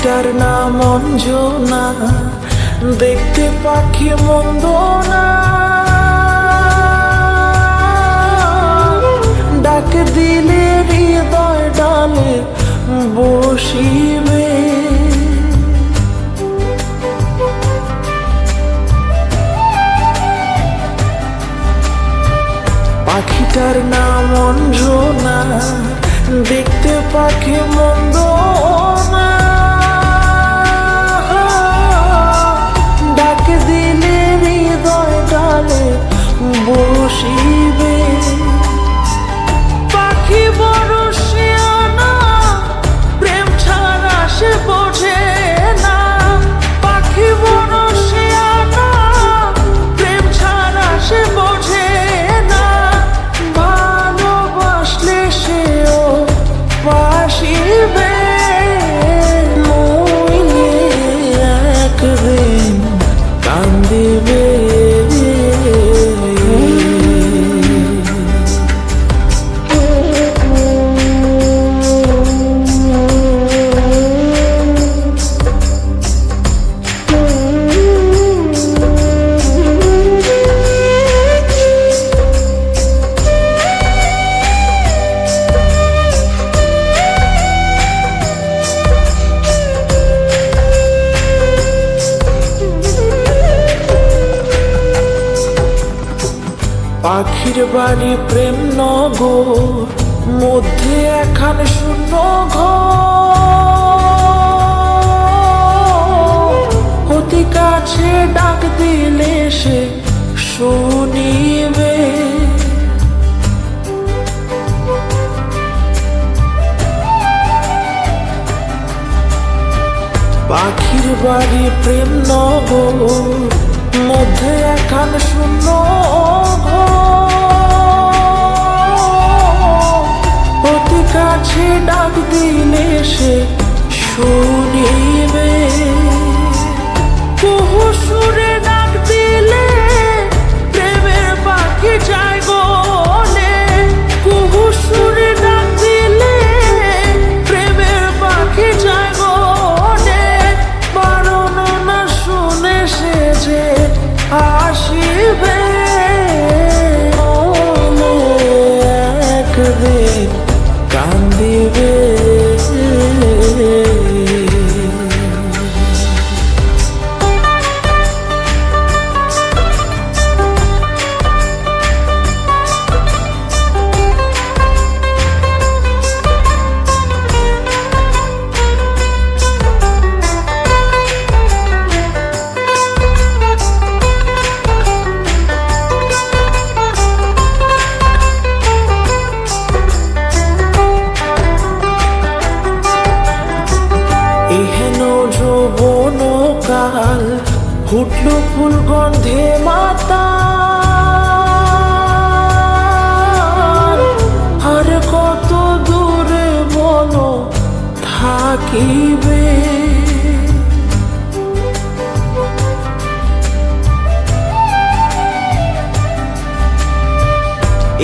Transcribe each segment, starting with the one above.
পাখিটার নাম অঞ্জনা, দেখতে পাখি মন্দ না, ডাক দিলে হৃদয় ডালে বসিবে। পাখিটার নাম অঞ্জনা, দেখতে পাখি মন্দ না, ডাক দিলে হৃদয় ডালে বসিবে। পাখি বড় শিয়ানা, প্রেম ছাড়া সে বোঝে না। পাখি বড় শিয়ানা, প্রেম ছাড়া সে বোঝে না। ভালোবাসলে সেও বাসিবে, নইলে একদিন কান্দিবে। পাখির বাড়ি প্রেম নগর, মধ্যে একখান শূন্য ঘর। অতি কাছে ডাক দিলে সে শুনিবে। পাখির বাড়ি প্রেম নগর, মধ্যে একখান শূন্য ঘর। অতি কাছে ডাক দিলে সে শুনিবে। কুহু সুরে ডাক দিলে প্রেমের পাখি যায় গলে। কুহু সুরে ডাক দিলে প্রেমের পাখি যায় গলে। বারণ না শুনে সে যে আসিবে, একদিন কান্দিবে। এহেন যৌবন কাল, ফুটল ফুল গন্ধে মাতাল। আর কত দূরে বলো থাকিবে।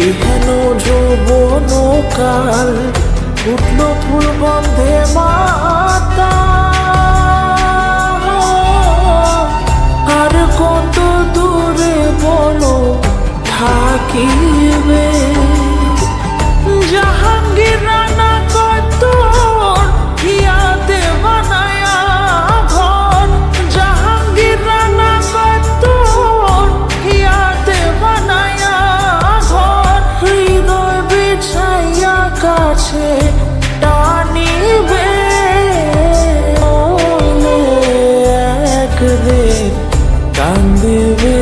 এহেন যৌবন কাল, ফুটল ফুল গন্ধে মাতাল। আর কত দূরে বলো থাকিবে। জাহাঙ্গীর রানা কত হিয়াতে বানায়া ঘর। জাহাঙ্গীর রানা কত হিয়াতে বানায়া ঘর। হৃদয় বিছাইয়া কাছে টানিবে, একদিন কান্দিবে।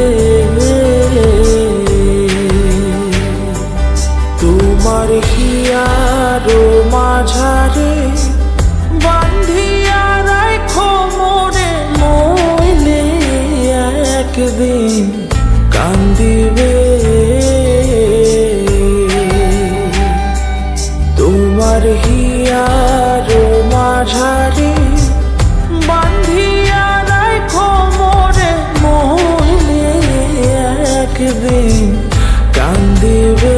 তোমার হিয়ার মাঝারে বান্ধিয়া রাখো মোরে, নইলে একদিন কান্দিবে। তোমার হিয়ার মাঝারে বান্ধিয়া রাখো মোরে, নইলে একদিন কান্দিবে।